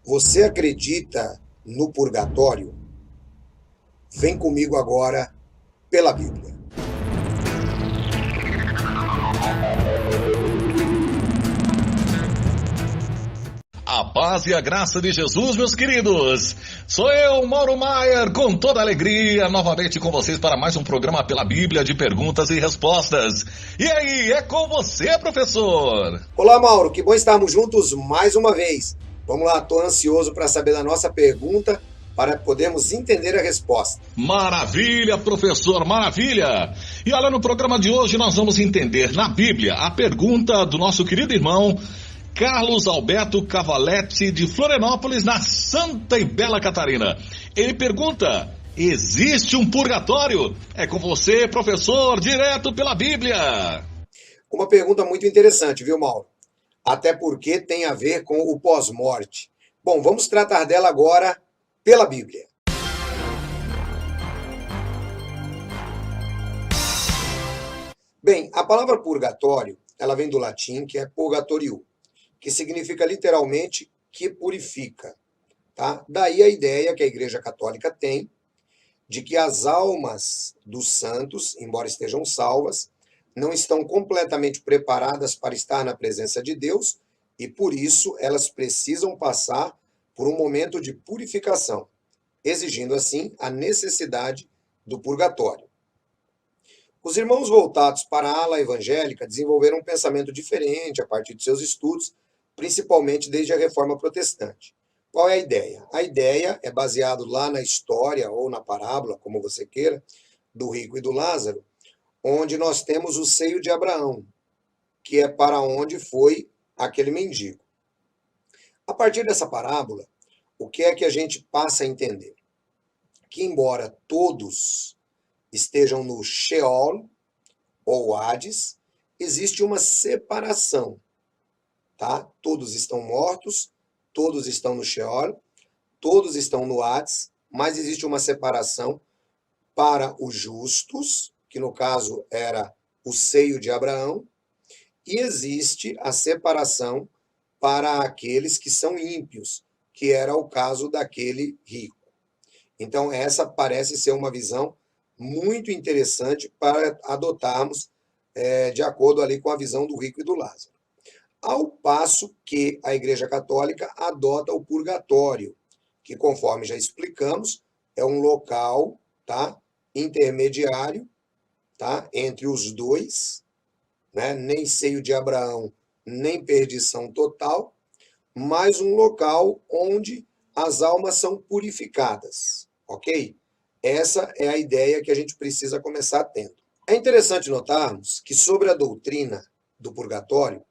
Você acredita no purgatório? Vem comigo agora pela Bíblia. A paz e a graça de Jesus, meus queridos. Sou eu, Mauro Maier, com toda alegria, novamente com vocês para mais um programa pela Bíblia de perguntas e respostas. E aí, é com você, professor? Olá, Mauro, que bom estarmos juntos mais uma vez. Vamos lá, estou ansioso para saber da nossa pergunta para podermos entender a resposta. Maravilha, professor, maravilha! E olha, no programa de hoje nós vamos entender na Bíblia a pergunta do nosso querido irmão Carlos Alberto Cavaletti, de Florianópolis, na Santa e Bela Catarina. Ele pergunta: existe um purgatório? É com você, professor, direto pela Bíblia. Uma pergunta muito interessante, viu, Mauro? Até porque tem a ver com o pós-morte. Bom, vamos tratar dela agora pela Bíblia. Bem, a palavra purgatório, ela vem do latim, que é purgatorium, que significa literalmente que purifica, tá? Daí a ideia que a Igreja Católica tem de que as almas dos santos, embora estejam salvas, não estão completamente preparadas para estar na presença de Deus e por isso elas precisam passar por um momento de purificação, exigindo assim a necessidade do purgatório. Os irmãos voltados para a ala evangélica desenvolveram um pensamento diferente a partir de seus estudos, principalmente desde a Reforma Protestante. Qual é a ideia? A ideia é baseada lá na história ou na parábola, como você queira, do rico e do Lázaro, onde nós temos o seio de Abraão, que é para onde foi aquele mendigo. A partir dessa parábola, o que é que a gente passa a entender? Que embora todos estejam no Sheol ou Hades, existe uma separação, tá? Todos estão mortos, todos estão no Sheol, todos estão no Hades, mas existe uma separação para os justos, que no caso era o seio de Abraão, e existe a separação para aqueles que são ímpios, que era o caso daquele rico. Então, essa parece ser uma visão muito interessante para adotarmos de acordo ali com a visão do rico e do Lázaro. Ao passo que a Igreja Católica adota o purgatório, que, conforme já explicamos, é um local, tá, intermediário, tá, entre os dois, né, nem seio de Abraão, nem perdição total, mas um local onde as almas são purificadas, ok? Essa é a ideia que a gente precisa começar tendo. É interessante notarmos que sobre a doutrina do purgatório,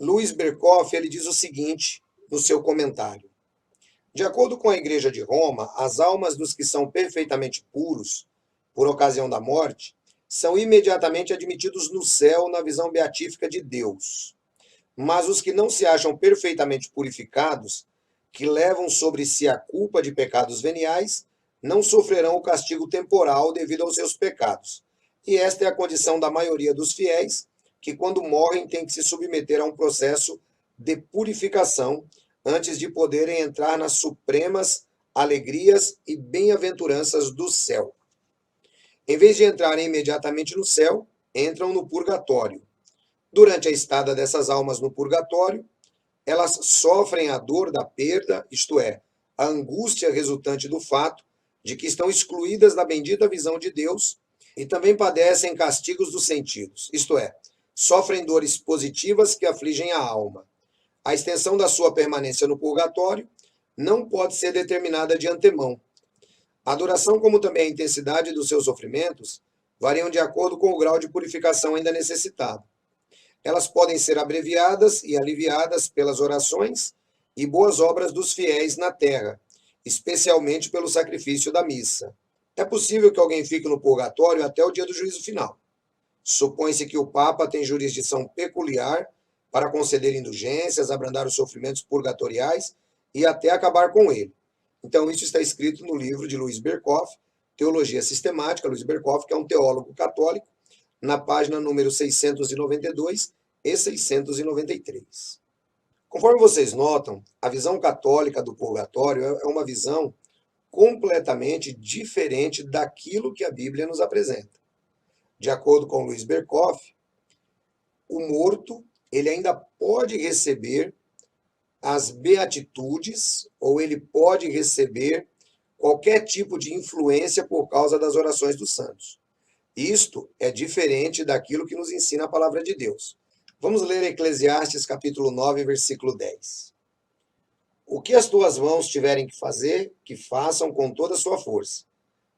Louis Berkhoff ele diz o seguinte no seu comentário: de acordo com a Igreja de Roma, as almas dos que são perfeitamente puros por ocasião da morte são imediatamente admitidos no céu na visão beatífica de Deus. Mas os que não se acham perfeitamente purificados, que levam sobre si a culpa de pecados veniais, não sofrerão o castigo temporal devido aos seus pecados. E esta é a condição da maioria dos fiéis, que quando morrem têm que se submeter a um processo de purificação antes de poderem entrar nas supremas alegrias e bem-aventuranças do céu. Em vez de entrarem imediatamente no céu, entram no purgatório. Durante a estada dessas almas no purgatório, elas sofrem a dor da perda, isto é, a angústia resultante do fato de que estão excluídas da bendita visão de Deus e também padecem castigos dos sentidos, isto é, sofrem dores positivas que afligem a alma. A extensão da sua permanência no purgatório não pode ser determinada de antemão. A duração, como também a intensidade dos seus sofrimentos, variam de acordo com o grau de purificação ainda necessitado. Elas podem ser abreviadas e aliviadas pelas orações e boas obras dos fiéis na terra, especialmente pelo sacrifício da missa. É possível que alguém fique no purgatório até o dia do juízo final. Supõe-se que o Papa tem jurisdição peculiar para conceder indulgências, abrandar os sofrimentos purgatoriais e até acabar com ele. Então, isso está escrito no livro de Louis Berkhoff, Teologia Sistemática, Louis Berkhoff, que é um teólogo católico, na página número 692 e 693. Conforme vocês notam, a visão católica do purgatório é uma visão completamente diferente daquilo que a Bíblia nos apresenta. De acordo com Luiz Berkoff, o morto ele ainda pode receber as beatitudes ou ele pode receber qualquer tipo de influência por causa das orações dos santos. Isto é diferente daquilo que nos ensina a palavra de Deus. Vamos ler Eclesiastes capítulo 9, versículo 10. O que as tuas mãos tiverem que fazer, que façam com toda a sua força.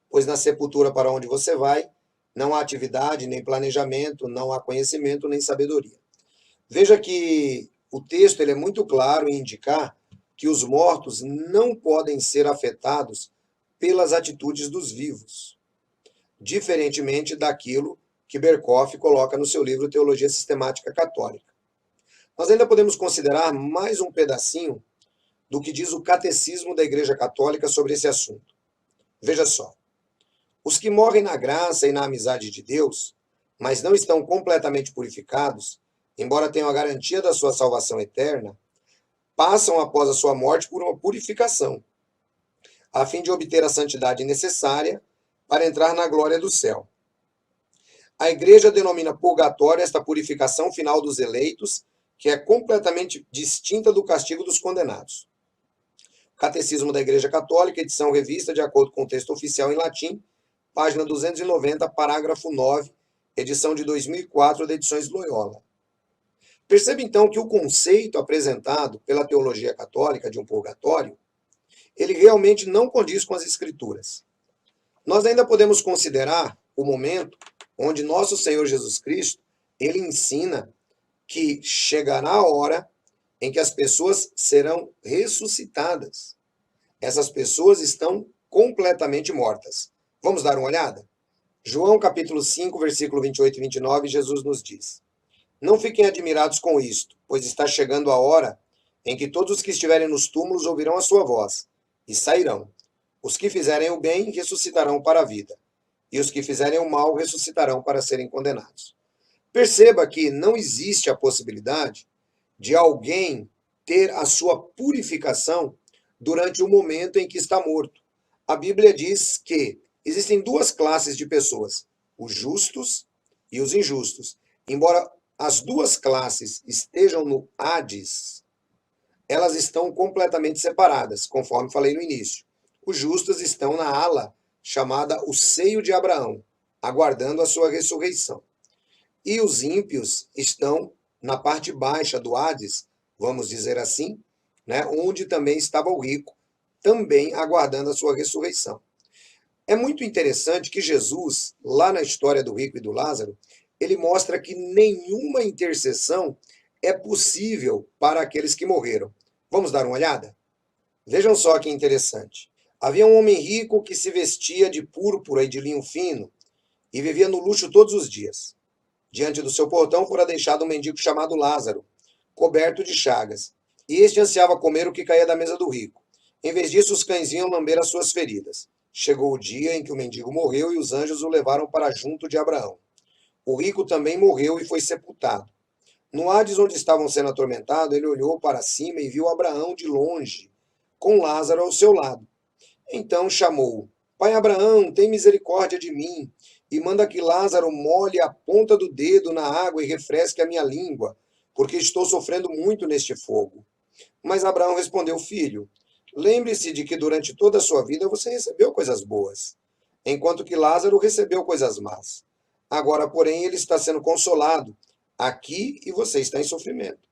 Pois na sepultura para onde você vai, não há atividade, nem planejamento, não há conhecimento, nem sabedoria. Veja que o texto ele é muito claro em indicar que os mortos não podem ser afetados pelas atitudes dos vivos, diferentemente daquilo que Berkoff coloca no seu livro Teologia Sistemática Católica. Nós ainda podemos considerar mais um pedacinho do que diz o Catecismo da Igreja Católica sobre esse assunto. Veja só. Os que morrem na graça e na amizade de Deus, mas não estão completamente purificados, embora tenham a garantia da sua salvação eterna, passam após a sua morte por uma purificação, a fim de obter a santidade necessária para entrar na glória do céu. A Igreja denomina purgatório esta purificação final dos eleitos, que é completamente distinta do castigo dos condenados. Catecismo da Igreja Católica, edição revista de acordo com o texto oficial em latim, página 290, parágrafo 9, edição de 2004 da Edições Loyola. Perceba então que o conceito apresentado pela teologia católica de um purgatório, ele realmente não condiz com as Escrituras. Nós ainda podemos considerar o momento onde nosso Senhor Jesus Cristo, ele ensina que chegará a hora em que as pessoas serão ressuscitadas. Essas pessoas estão completamente mortas. Vamos dar uma olhada? João capítulo 5, versículo 28 e 29, Jesus nos diz: Não fiquem admirados com isto, pois está chegando a hora em que todos os que estiverem nos túmulos ouvirão a sua voz e sairão. Os que fizerem o bem ressuscitarão para a vida, e os que fizerem o mal ressuscitarão para serem condenados. Perceba que não existe a possibilidade de alguém ter a sua purificação durante o momento em que está morto. A Bíblia diz que existem duas classes de pessoas, os justos e os injustos. Embora as duas classes estejam no Hades, elas estão completamente separadas, conforme falei no início. Os justos estão na ala chamada o seio de Abraão, aguardando a sua ressurreição. E os ímpios estão na parte baixa do Hades, vamos dizer assim, né, onde também estava o rico, também aguardando a sua ressurreição. É muito interessante que Jesus, lá na história do rico e do Lázaro, ele mostra que nenhuma intercessão é possível para aqueles que morreram. Vamos dar uma olhada? Vejam só que interessante. Havia um homem rico que se vestia de púrpura e de linho fino e vivia no luxo todos os dias. Diante do seu portão fora deixado um mendigo chamado Lázaro, coberto de chagas, e este ansiava comer o que caía da mesa do rico. Em vez disso, os cães vinham lamber as suas feridas. Chegou o dia em que o mendigo morreu e os anjos o levaram para junto de Abraão. O rico também morreu e foi sepultado. No Hades, onde estavam sendo atormentados, ele olhou para cima e viu Abraão de longe, com Lázaro ao seu lado. Então chamou: Pai Abraão, tem misericórdia de mim, e manda que Lázaro molhe a ponta do dedo na água e refresque a minha língua, porque estou sofrendo muito neste fogo. Mas Abraão respondeu: Filho, lembre-se de que durante toda a sua vida você recebeu coisas boas, enquanto que Lázaro recebeu coisas más. Agora, porém, ele está sendo consolado aqui e você está em sofrimento.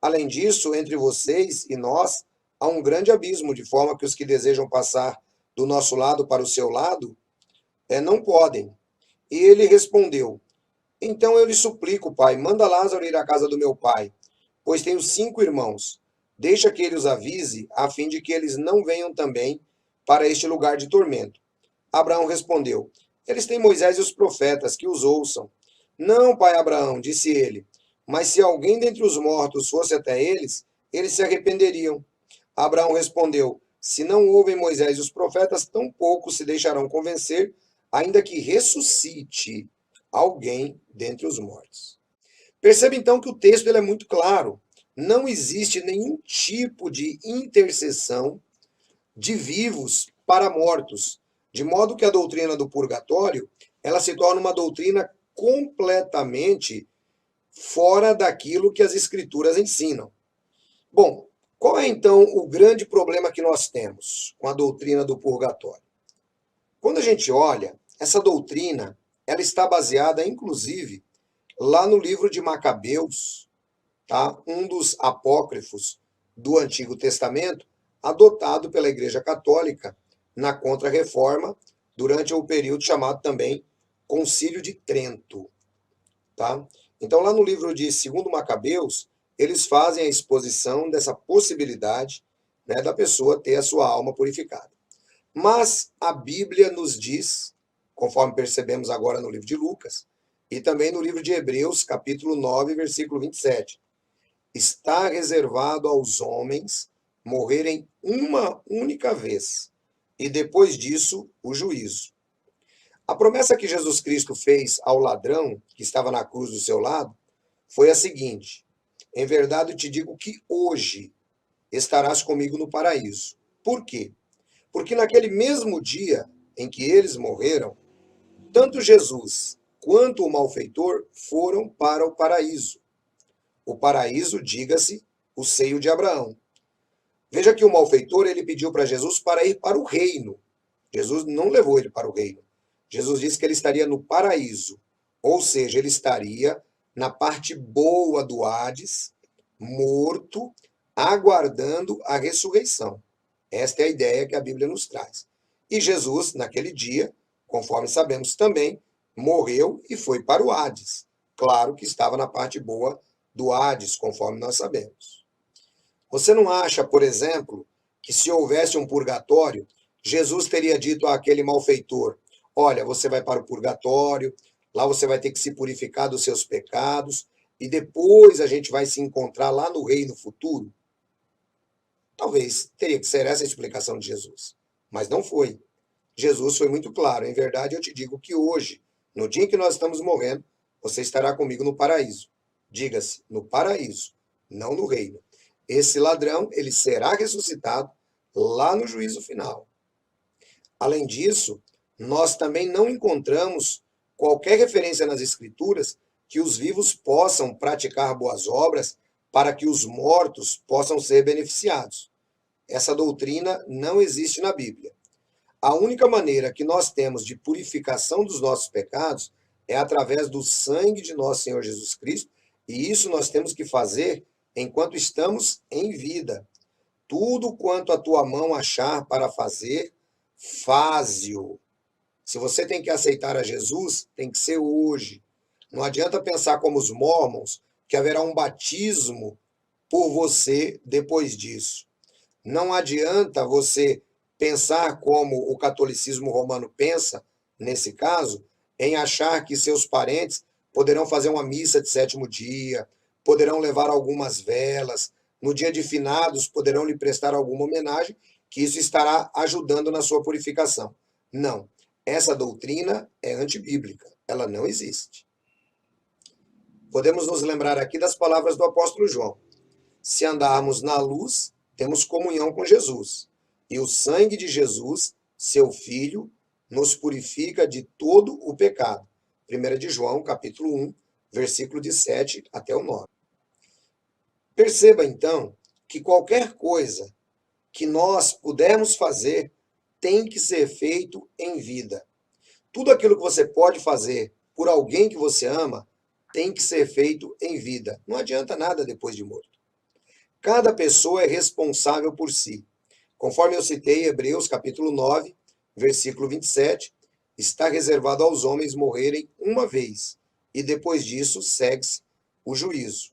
Além disso, entre vocês e nós há um grande abismo, de forma que os que desejam passar do nosso lado para o seu lado não podem. E ele respondeu: Então eu lhe suplico, pai, manda Lázaro ir à casa do meu pai, pois tenho 5 irmãos. Deixa que ele os avise, a fim de que eles não venham também para este lugar de tormento. Abraão respondeu: Eles têm Moisés e os profetas, que os ouçam. Não, pai Abraão, disse ele, mas se alguém dentre os mortos fosse até eles, eles se arrependeriam. Abraão respondeu: Se não ouvem Moisés e os profetas, tampouco se deixarão convencer, ainda que ressuscite alguém dentre os mortos. Perceba então que o texto ele é muito claro. não existe nenhum tipo de intercessão de vivos para mortos, de modo que a doutrina do purgatório, ela se torna uma doutrina completamente fora daquilo que as escrituras ensinam. Bom, qual é então o grande problema que nós temos com a doutrina do purgatório? Quando a gente olha, essa doutrina, ela está baseada inclusive lá no livro de Macabeus, tá? Um dos apócrifos do Antigo Testamento, adotado pela Igreja Católica na Contra-Reforma, durante o período chamado também Concílio de Trento. Tá? Então, lá no livro de 2 Macabeus, eles fazem a exposição dessa possibilidade, né, da pessoa ter a sua alma purificada. Mas a Bíblia nos diz, conforme percebemos agora no livro de Lucas, e também no livro de Hebreus, capítulo 9, versículo 27, está reservado aos homens morrerem uma única vez, e depois disso o juízo. A promessa que Jesus Cristo fez ao ladrão que estava na cruz do seu lado foi a seguinte: em verdade eu te digo que hoje estarás comigo no paraíso. Por quê? Porque naquele mesmo dia em que eles morreram, tanto Jesus quanto o malfeitor foram para o paraíso. O paraíso, diga-se, o seio de Abraão. Veja que o malfeitor, ele pediu para Jesus para ir para o reino. Jesus não levou ele para o reino. Jesus disse que ele estaria no paraíso, ou seja, ele estaria na parte boa do Hades, morto, aguardando a ressurreição. Esta é a ideia que a Bíblia nos traz. E Jesus, naquele dia, conforme sabemos também, morreu e foi para o Hades. Claro que estava na parte boa do Hades, conforme nós sabemos. Você não acha, por exemplo, que se houvesse um purgatório, Jesus teria dito àquele malfeitor: olha, você vai para o purgatório, lá você vai ter que se purificar dos seus pecados, e depois a gente vai se encontrar lá no reino futuro? Talvez teria que ser essa a explicação de Jesus, mas não foi. Jesus foi muito claro: em verdade eu te digo que hoje, no dia em que nós estamos morrendo, você estará comigo no paraíso. Diga-se, no paraíso, não no reino. Esse ladrão, ele será ressuscitado lá no juízo final. Além disso, nós também não encontramos qualquer referência nas Escrituras que os vivos possam praticar boas obras para que os mortos possam ser beneficiados. Essa doutrina não existe na Bíblia. A única maneira que nós temos de purificação dos nossos pecados é através do sangue de nosso Senhor Jesus Cristo, e isso nós temos que fazer enquanto estamos em vida. Tudo quanto a tua mão achar para fazer, faze-o. Se você tem que aceitar a Jesus, tem que ser hoje. Não adianta pensar como os mormons, que haverá um batismo por você depois disso. Não adianta você pensar como o catolicismo romano pensa, nesse caso, em achar que seus parentes poderão fazer uma missa de sétimo dia, poderão levar algumas velas, no dia de finados poderão lhe prestar alguma homenagem, que isso estará ajudando na sua purificação. Não. Essa doutrina é antibíblica. Ela não existe. Podemos nos lembrar aqui das palavras do apóstolo João: se andarmos na luz, temos comunhão com Jesus, e o sangue de Jesus, seu Filho, nos purifica de todo o pecado. 1 de João, capítulo 1, versículo de 7 até o 9. Perceba, então, que qualquer coisa que nós pudermos fazer tem que ser feito em vida. Tudo aquilo que você pode fazer por alguém que você ama tem que ser feito em vida. Não adianta nada depois de morto. Cada pessoa é responsável por si. Conforme eu citei, Hebreus capítulo 9, versículo 27, está reservado aos homens morrerem uma vez, e depois disso segue-se o juízo.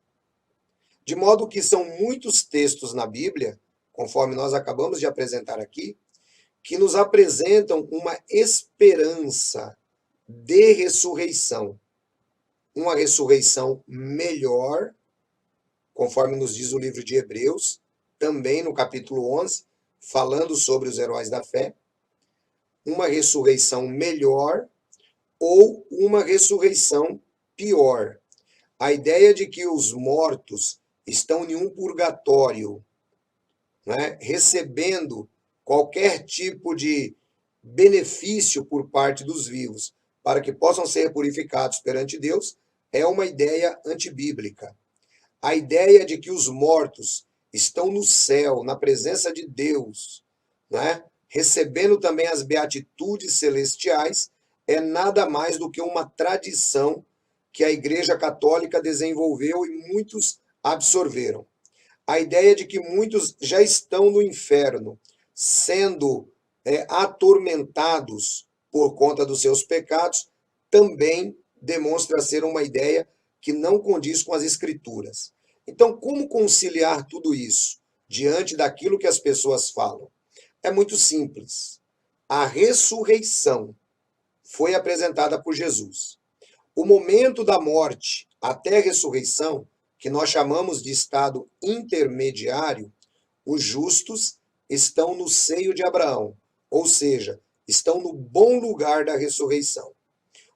De modo que são muitos textos na Bíblia, conforme nós acabamos de apresentar aqui, que nos apresentam uma esperança de ressurreição. Uma ressurreição melhor, conforme nos diz o livro de Hebreus, também no capítulo 11, falando sobre os heróis da fé. Uma ressurreição melhor ou uma ressurreição pior. A ideia de que os mortos estão em um purgatório, né, recebendo qualquer tipo de benefício por parte dos vivos, para que possam ser purificados perante Deus, é uma ideia antibíblica. A ideia de que os mortos estão no céu, na presença de Deus, né, recebendo também as beatitudes celestiais, é nada mais do que uma tradição que a Igreja Católica desenvolveu e muitos absorveram. A ideia de que muitos já estão no inferno, sendo atormentados por conta dos seus pecados, também demonstra ser uma ideia que não condiz com as Escrituras. Então, como conciliar tudo isso diante daquilo que as pessoas falam? É muito simples. A ressurreição foi apresentada por Jesus. O momento da morte até a ressurreição, que nós chamamos de estado intermediário, os justos estão no seio de Abraão, ou seja, estão no bom lugar da ressurreição.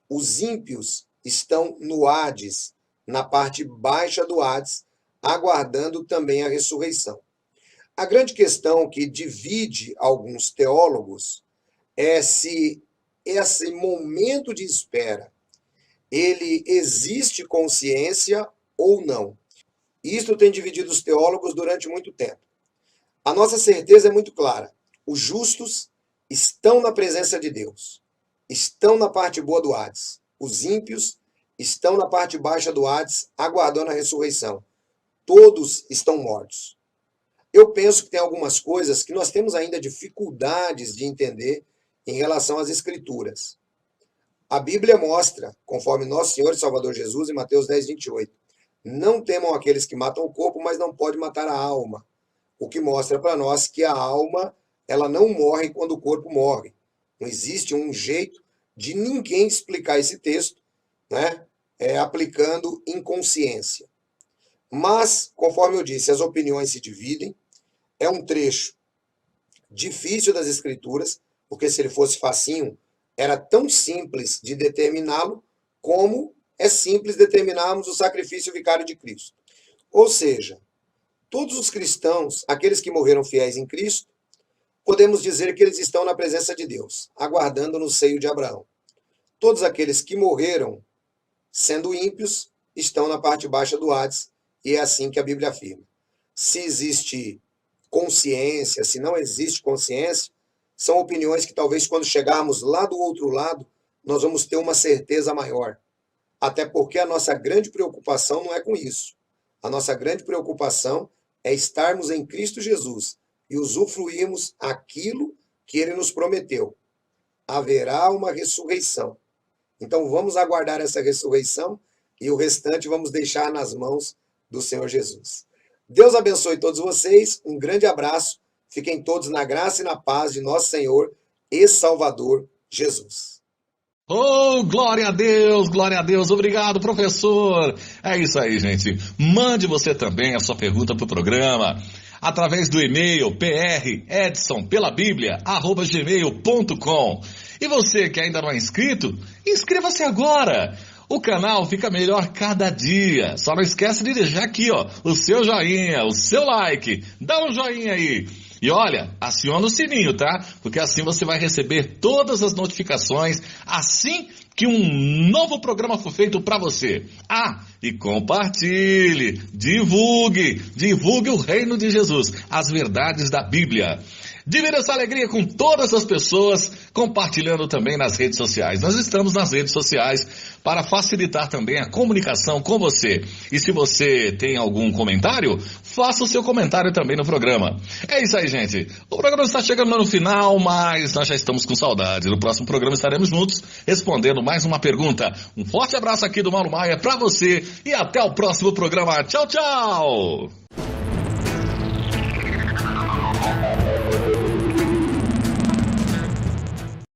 Os ímpios estão no Hades, na parte baixa do Hades, aguardando também a ressurreição. A grande questão que divide alguns teólogos é se esse momento de espera, ele existe consciência ou não. Isto tem dividido os teólogos durante muito tempo. A nossa certeza é muito clara. Os justos estão na presença de Deus, estão na parte boa do Hades. Os ímpios estão na parte baixa do Hades, aguardando a ressurreição. Todos estão mortos. Eu penso que tem algumas coisas que nós temos ainda dificuldades de entender em relação às Escrituras. A Bíblia mostra, conforme nosso Senhor e Salvador Jesus, em Mateus 10, 28, não temam aqueles que matam o corpo, mas não pode matar a alma. O que mostra para nós que a alma, ela não morre quando o corpo morre. Não existe um jeito de ninguém explicar esse texto, né, aplicando inconsciência. Mas, conforme eu disse, as opiniões se dividem. É um trecho difícil das Escrituras, porque se ele fosse facinho, era tão simples de determiná-lo, como é simples determinarmos o sacrifício vicário de Cristo. Ou seja, todos os cristãos, aqueles que morreram fiéis em Cristo, podemos dizer que eles estão na presença de Deus, aguardando no seio de Abraão. Todos aqueles que morreram sendo ímpios estão na parte baixa do Hades, e é assim que a Bíblia afirma. Se existe consciência, se não existe consciência, são opiniões que talvez quando chegarmos lá do outro lado, nós vamos ter uma certeza maior. Até porque a nossa grande preocupação não é com isso. A nossa grande preocupação é estarmos em Cristo Jesus e usufruirmos aquilo que Ele nos prometeu. Haverá uma ressurreição. Então vamos aguardar essa ressurreição e o restante vamos deixar nas mãos do Senhor Jesus. Deus abençoe todos vocês, um grande abraço, fiquem todos na graça e na paz de nosso Senhor e Salvador Jesus. Oh, glória a Deus, obrigado, professor. É isso aí, gente. Mande você também a sua pergunta para o programa, através do e-mail predson.pelabiblia@gmail.com. E você que ainda não é inscrito, inscreva-se agora. O canal fica melhor cada dia. Só não esquece de deixar aqui, ó, o seu joinha, o seu like. Dá um joinha aí. E olha, aciona o sininho, tá? Porque assim você vai receber todas as notificações assim que um novo programa for feito para você. Ah, e compartilhe, divulgue o reino de Jesus, as verdades da Bíblia. Divida essa alegria com todas as pessoas, compartilhando também nas redes sociais. Nós estamos nas redes sociais para facilitar também a comunicação com você. E se você tem algum comentário, faça o seu comentário também no programa. É isso aí, gente. O programa está chegando no final, mas nós já estamos com saudade. No próximo programa estaremos juntos, respondendo mais uma pergunta. Um forte abraço aqui do Mauro Maia para você e até o próximo programa. Tchau, tchau!